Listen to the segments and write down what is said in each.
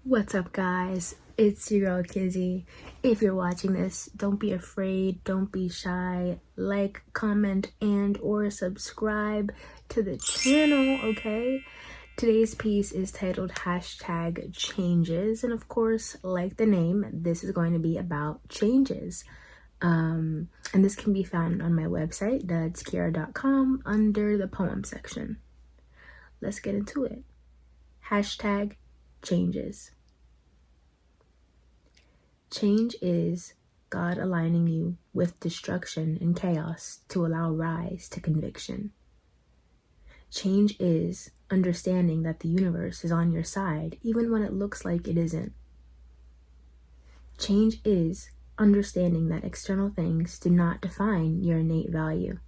What's up, guys? It's your girl Kizzy. If you're watching this, don't be afraid, don't be shy. Like, comment, and or subscribe to the channel, okay? Today's piece is titled #changes, and of course, like the name, this is going to be about changes. And this can be found on my website, thatskiara.com, under the poem section. Let's get into it. #changes. Change is God aligning you with destruction and chaos to allow rise to conviction. Change is understanding that the universe is on your side even when it looks like it isn't. Change is understanding that external things do not define your innate value.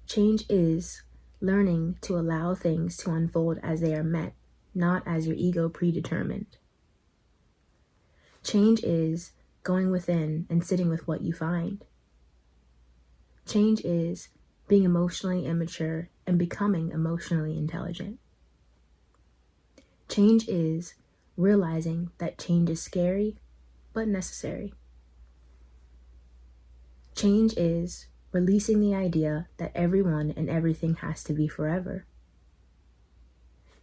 Change is learning to allow things to unfold as they are meant, not as your ego predetermined. Change is going within and sitting with what you find. Change is being emotionally immature and becoming emotionally intelligent. Change is realizing that change is scary but necessary. Change is releasing the idea that everyone and everything has to be forever.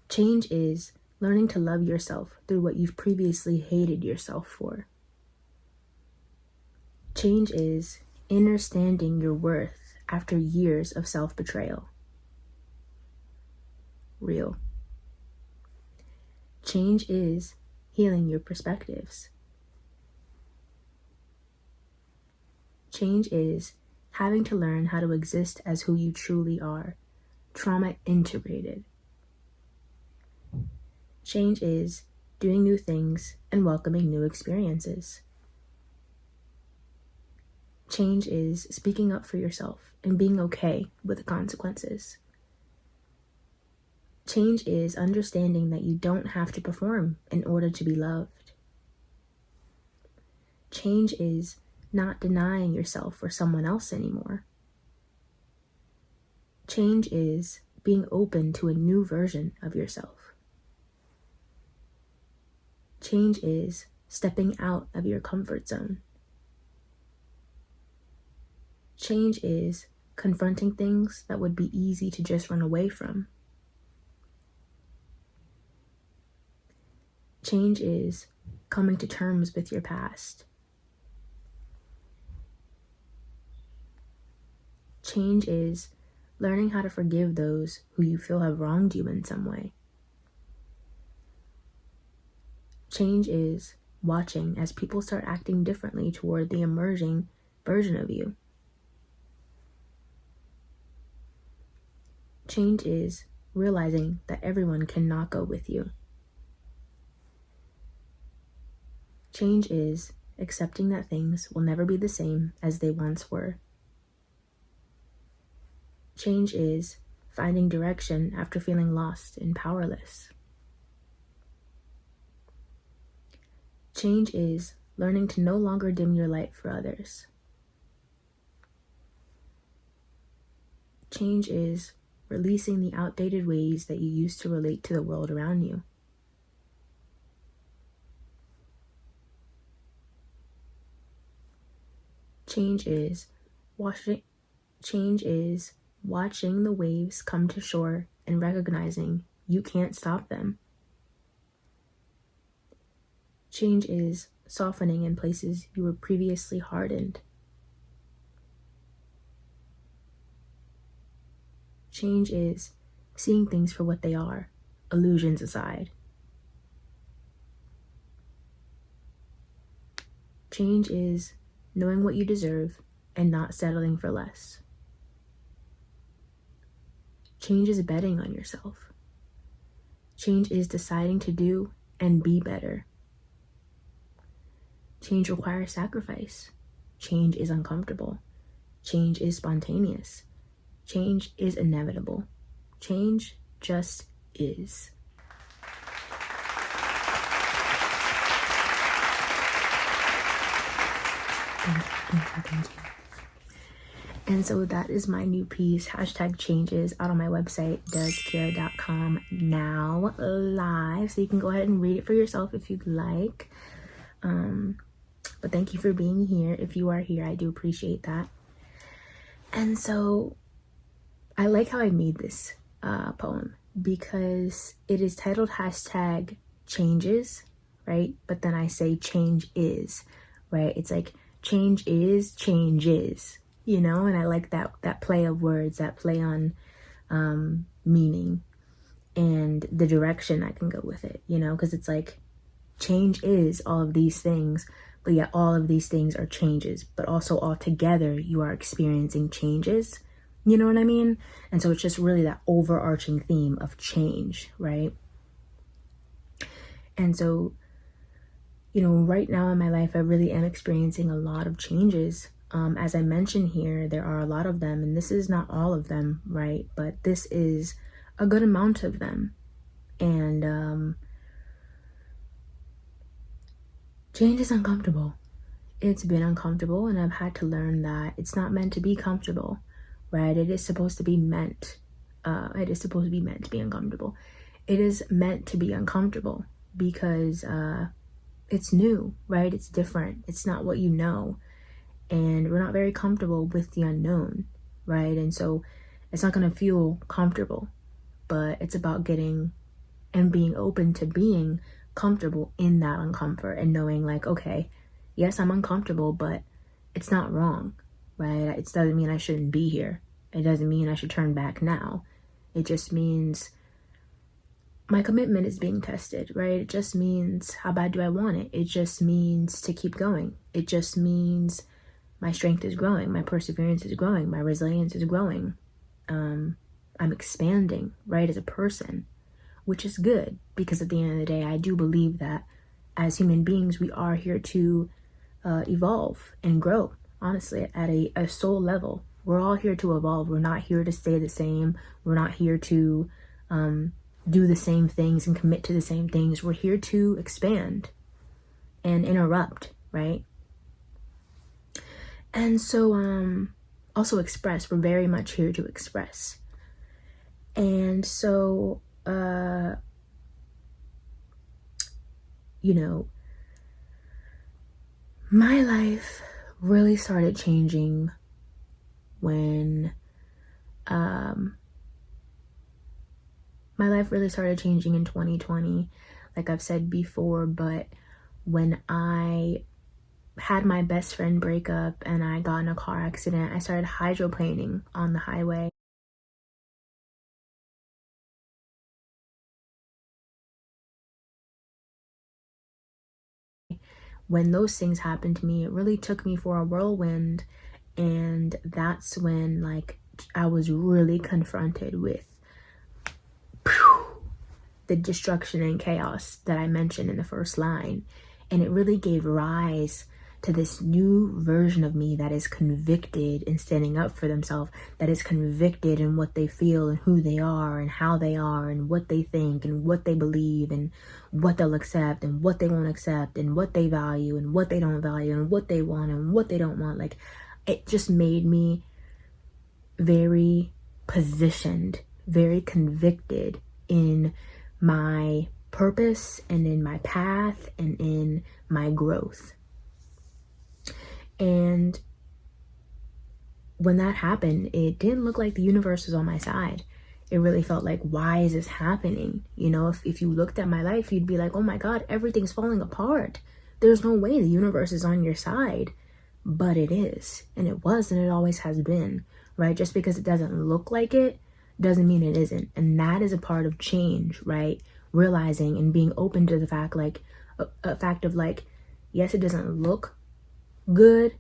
Change is learning to love yourself through what you've previously hated yourself for. Change is understanding your worth after years of self-betrayal. Real. Change is healing your perspectives. Change is having to learn how to exist as who you truly are, trauma integrated. Change is doing new things and welcoming new experiences. Change is speaking up for yourself and being okay with the consequences. Change is understanding that you don't have to perform in order to be loved. Change is not denying yourself for someone else anymore. Change is being open to a new version of yourself. Change is stepping out of your comfort zone. Change is confronting things that would be easy to just run away from. Change is coming to terms with your past. Change is learning how to forgive those who you feel have wronged you in some way. Change is watching as people start acting differently toward the emerging version of you. Change is realizing that everyone cannot go with you. Change is accepting that things will never be the same as they once were. Change is finding direction after feeling lost and powerless. Change is learning to no longer dim your light for others. Change is releasing the outdated ways that you used to relate to the world around you. Change is watching the waves come to shore and recognizing you can't stop them. Change is softening in places you were previously hardened. Change is seeing things for what they are, illusions aside. Change is knowing what you deserve and not settling for less. Change is betting on yourself. Change is deciding to do and be better. Change requires sacrifice. Change is uncomfortable. Change is spontaneous. Change is inevitable. Change just is. Thank you. And so that is my new piece, hashtag changes, out on my website, doeskira.com now, live. So you can go ahead and read it for yourself if you'd like. But thank you for being here. If you are here, I do appreciate that. And so I like how I made this poem because it is titled hashtag changes, right? But then I say change is, right? It's like change is, you know? And I like that play of words, that play on meaning and the direction I can go with it, you know? Because it's like change is all of these things, but yet all of these things are changes, but also all together you are experiencing changes. You know what I mean? And so it's just really that overarching theme of change, right? And so, you know, right now in my life, I really am experiencing a lot of changes. As I mentioned here, there are a lot of them, and this is not all of them, right? But this is a good amount of them. And change is uncomfortable. It's been uncomfortable, and I've had to learn that it's not meant to be comfortable, right? It is supposed to be meant. It is supposed to be meant to be uncomfortable. It is meant to be uncomfortable because it's new, right? It's different. It's not what you know, and we're not very comfortable with the unknown, right? And so it's not going to feel comfortable, but it's about getting and being open to being comfortable in that uncomfort and knowing like, okay, yes, I'm uncomfortable, but it's not wrong, right? It doesn't mean I shouldn't be here. It doesn't mean I should turn back now. It just means my commitment is being tested, right? It just means how bad do I want it? It just means to keep going. It just means my strength is growing, my perseverance is growing, my resilience is growing. I'm expanding, right, as a person, which is good because at the end of the day, I do believe that as human beings, we are here to evolve and grow, honestly, at a soul level. We're all here to evolve. We're not here to stay the same. We're not here to do the same things and commit to the same things. We're here to expand and interrupt, right? And so also express. We're very much here to express. And so you know, my life really started changing when my life really started changing in 2020, like I've said before. But when I had my best friend break up and I got in a car accident, I started hydroplaning on the highway. When those things happened to me, it really took me for a whirlwind. And that's when like I was really confronted with the destruction and chaos that I mentioned in the first line. And it really gave rise to this new version of me that is convicted in standing up for themselves, that is convicted in what they feel and who they are and how they are and what they think and what they believe and what they'll accept and what they won't accept and what they value and what they don't value and what they want and what they don't want. Like, it just made me very positioned, very convicted in my purpose and in my path and in my growth. And when that happened, it didn't look like the universe was on my side. It really felt like, why is this happening? You know, if you looked at my life, you'd be like, oh my God, everything's falling apart. There's no way the universe is on your side. But it is, and it was, and it always has been, right? Just because it doesn't look like it doesn't mean it isn't. And that is a part of change, right? Realizing and being open to the fact, like, a fact of like, yes, it doesn't look good,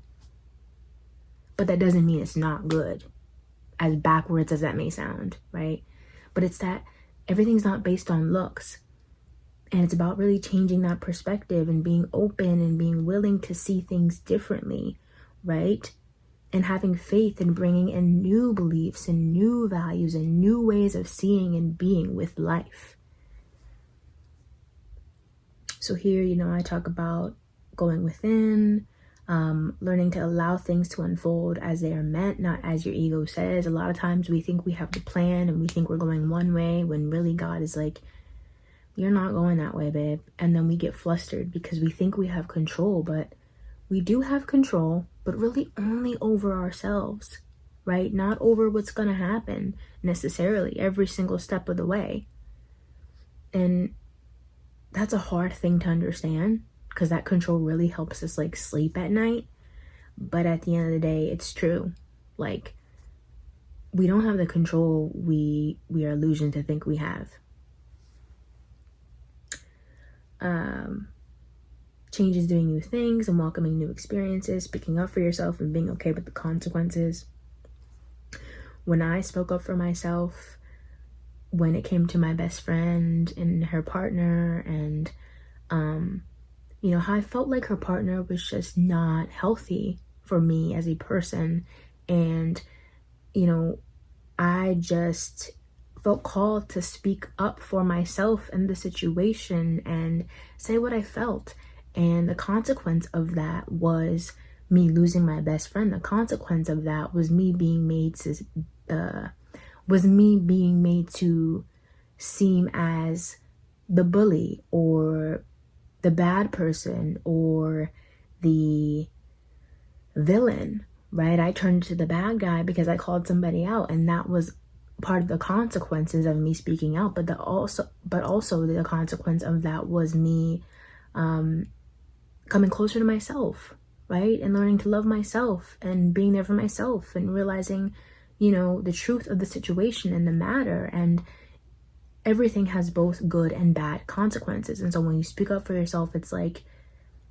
but that doesn't mean it's not good, as backwards as that may sound, right? But it's that everything's not based on looks, and it's about really changing that perspective and being open and being willing to see things differently, right? And having faith and bringing in new beliefs and new values and new ways of seeing and being with life. So here, you know, I talk about going within, learning to allow things to unfold as they are meant, not as your ego says. A lot of times we think we have the plan and we think we're going one way when really God is like, you're not going that way, babe. And then we get flustered because we think we have control, but we do have control, but really only over ourselves, right? Not over what's going to happen necessarily every single step of the way. And that's a hard thing to understand because that control really helps us like sleep at night. But at the end of the day, it's true. Like, we don't have the control we are illusioned to think we have. Change is doing new things and welcoming new experiences, speaking up for yourself and being okay with the consequences. When I spoke up for myself, when it came to my best friend and her partner, and how I felt like her partner was just not healthy for me as a person, and I just felt called to speak up for myself in the situation and say what I felt. And the consequence of that was me losing my best friend. The consequence of that was me being made to seem as the bully or the bad person or the villain, right? I turned to the bad guy because I called somebody out, and that was part of the consequences of me speaking out. But also the consequence of that was me coming closer to myself, right? And learning to love myself and being there for myself and realizing, the truth of the situation and the matter. And everything has both good and bad consequences. And so when you speak up for yourself, it's like,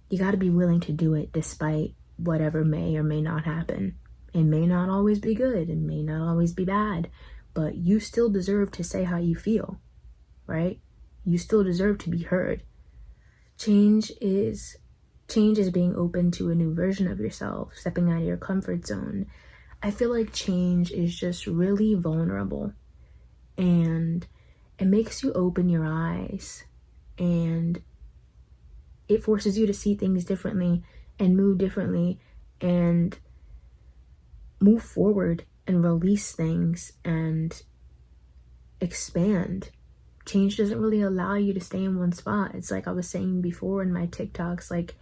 you got to be willing to do it despite whatever may or may not happen. It may not always be good. It may not always be bad, but you still deserve to say how you feel, right? You still deserve to be heard. Change is being open to a new version of yourself, stepping out of your comfort zone. I feel like change is just really vulnerable, and it makes you open your eyes, and it forces you to see things differently and move differently and move forward and release things and expand. Change doesn't really allow you to stay in one spot. It's like I was saying before in my TikToks, like,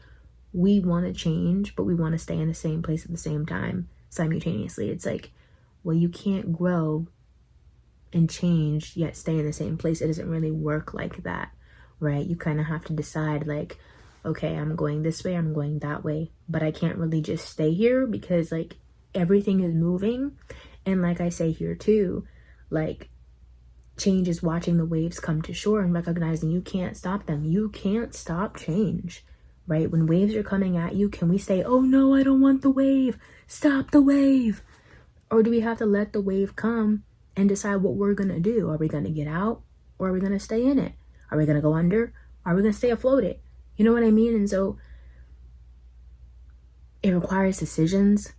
we want to change, but we want to stay in the same place at the same time simultaneously. It's like, well, you can't grow and change yet stay in the same place. It doesn't really work like that, right? You kind of have to decide, like, okay, I'm going this way, I'm going that way, but I can't really just stay here because like everything is moving. And like I say here too, like, change is watching the waves come to shore and recognizing you can't stop them. You can't stop change, right? When waves are coming at you, can we say, oh no, I don't want the wave, stop the wave? Or do we have to let the wave come and decide what we're gonna do? Are we gonna get out, or are we gonna stay in it? Are we gonna go under? Are we gonna stay afloat? You know what I mean? And so it requires decisions.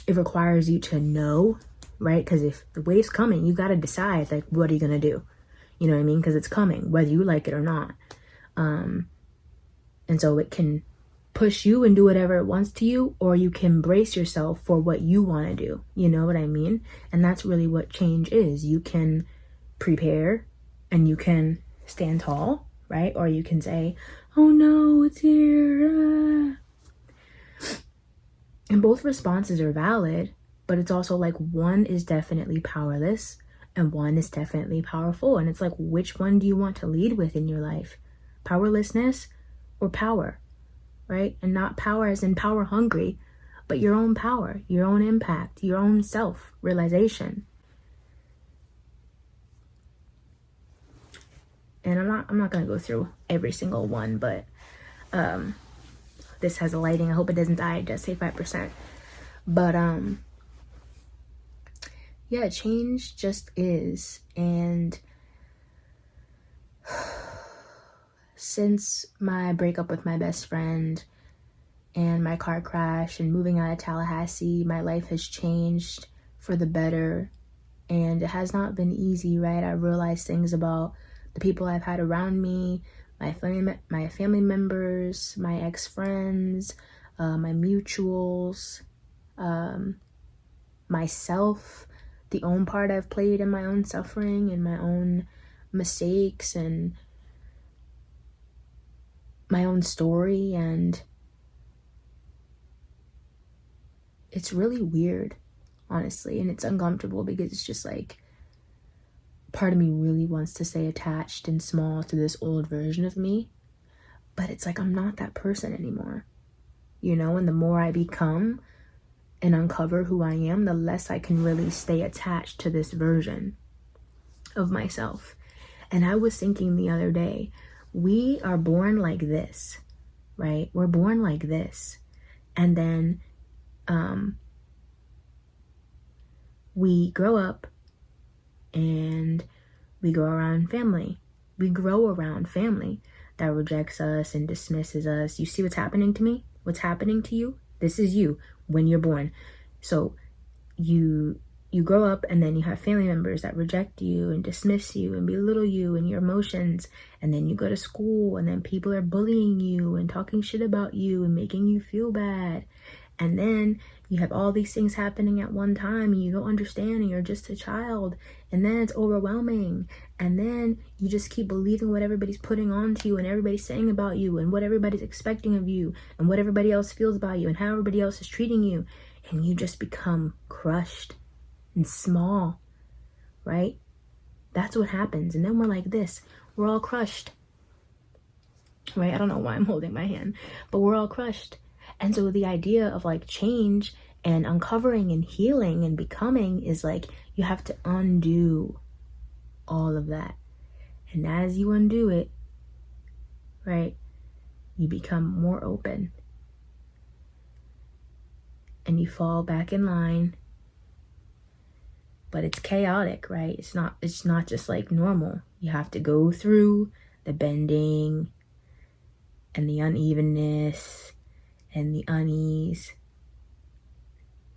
It requires you to know, right? Because if the wave's coming, you got to decide, like, what are you going to do? You know what I mean? Because it's coming, whether you like it or not. And so it can push you and do whatever it wants to you, or you can brace yourself for what you want to do. You know what I mean? And that's really what change is. You can prepare and you can stand tall, right? Or you can say, oh no, it's here. And both responses are valid, but it's also like one is definitely powerless and one is definitely powerful. And it's like, which one do you want to lead with in your life? Powerlessness or power, right? And not power as in power hungry, but your own power, your own impact, your own self-realization. And I'm not going to go through every single one, but this has a lighting. I hope it doesn't die. Just say 5%. But yeah, change just is. And since my breakup with my best friend and my car crash and moving out of Tallahassee, my life has changed for the better. And it has not been easy, right? I realized things about the people I've had around me, my family members, my ex-friends, my mutuals, myself, the own part I've played in my own suffering and my own mistakes and my own story. And it's really weird, honestly, and it's uncomfortable because it's just like part of me really wants to stay attached and small to this old version of me, but it's like I'm not that person anymore, you know? And the more I become and uncover who I am, the less I can really stay attached to this version of myself. And I was thinking the other day, we are born like this, right? We're born like this. And then we grow up and we grow around family. We grow around family that rejects us and dismisses us. You see what's happening to me? What's happening to you? This is you when you're born. So you grow up, and then you have family members that reject you and dismiss you and belittle you and your emotions. And then you go to school, and then people are bullying you and talking shit about you and making you feel bad. And then you have all these things happening at one time, and you don't understand, and you're just a child. And then it's overwhelming. And then you just keep believing what everybody's putting on to you and everybody's saying about you and what everybody's expecting of you and what everybody else feels about you and how everybody else is treating you. And you just become crushed and small, right? That's what happens. And then we're like this. We're all crushed, right? I don't know why I'm holding my hand, but we're all crushed. And so the idea of like change and uncovering and healing and becoming is like you have to undo all of that. And as you undo it, right, you become more open. And you fall back in line. But it's chaotic, right? It's not just like normal. You have to go through the bending and the unevenness and the unease.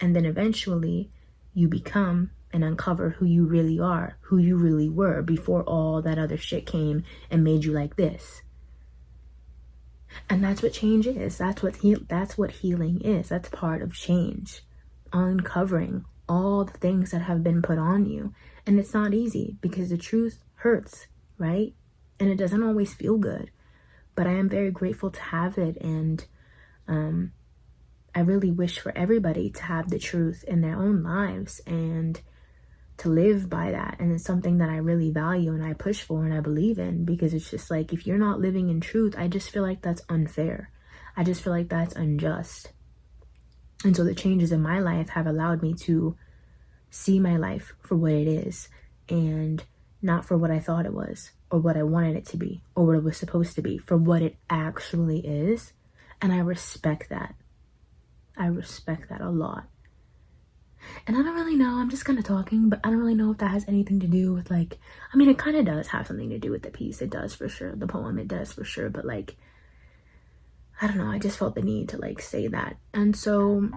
And then eventually you become and uncover who you really are, who you really were before all that other shit came and made you like this. And that's what change is. That's what healing is. That's part of change. Uncovering all the things that have been put on you. And it's not easy because the truth hurts, right? And it doesn't always feel good. But I am very grateful to have it. And I really wish for everybody to have the truth in their own lives and to live by that. And it's something that I really value and I push for and I believe in, because it's just like, if you're not living in truth, I just feel like that's unfair. I just feel like that's unjust. And so the changes in my life have allowed me to see my life for what it is and not for what I thought it was or what I wanted it to be or what it was supposed to be, for what it actually is. And I respect that. I respect that a lot. And I don't really know, I'm just kind of talking, but I don't really know if that has anything to do with like, I mean, it kind of does have something to do with the piece. It does for sure. The poem, it does for sure. But like, I don't know, I just felt the need to like say that. And so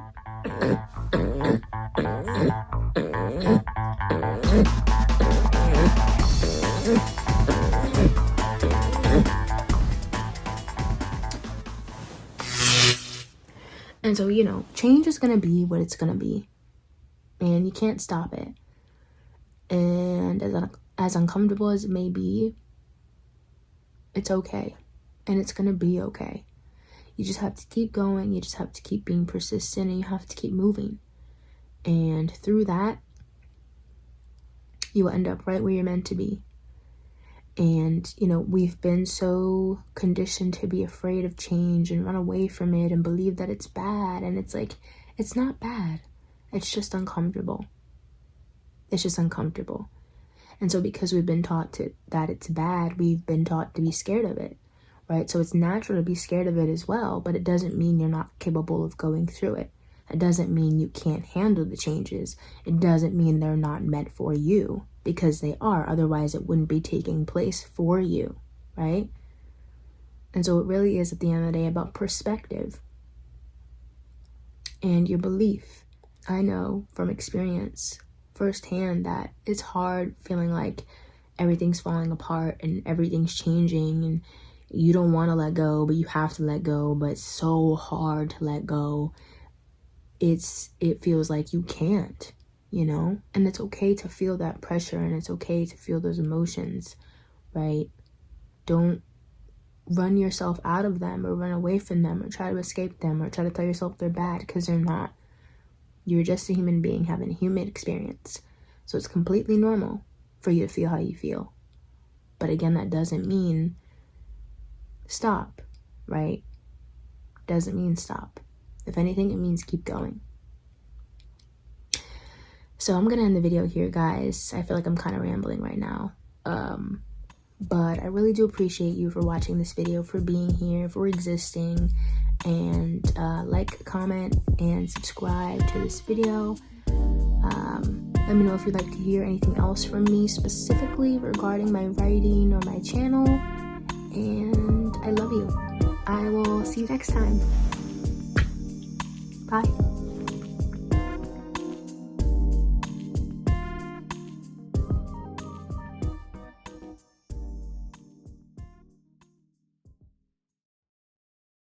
you know, change is gonna be what it's gonna be, and you can't stop it. And as uncomfortable as it may be, it's okay, and it's gonna be okay. You just have to keep going. You just have to keep being persistent, and you have to keep moving. And through that, you will end up right where you're meant to be. And, you know, we've been so conditioned to be afraid of change and run away from it and believe that it's bad. And it's like, it's not bad. It's just uncomfortable. It's just uncomfortable. And so because we've been taught that it's bad, we've been taught to be scared of it. Right? So it's natural to be scared of it as well, but it doesn't mean you're not capable of going through it. It doesn't mean you can't handle the changes. It doesn't mean they're not meant for you, because they are. Otherwise, it wouldn't be taking place for you, right? And so it really is, at the end of the day, about perspective and your belief. I know from experience firsthand that it's hard feeling like everything's falling apart and everything's changing, and you don't want to let go, but you have to let go, but it's so hard to let go. It feels like you can't, you know? And it's okay to feel that pressure, and it's okay to feel those emotions, right? Don't run yourself out of them or run away from them or try to escape them or try to tell yourself they're bad, because they're not. You're just a human being having a human experience. So it's completely normal for you to feel how you feel. But again, that doesn't mean stop, right? Doesn't mean stop. If anything, it means keep going. So I'm gonna end the video here, guys. I feel like I'm kind of rambling right now. But I really do appreciate you for watching this video, for being here, for existing, and like, comment, and subscribe to this video. Let me know if you'd like to hear anything else from me specifically regarding my writing or my channel. And I love you. I will see you next time. Bye.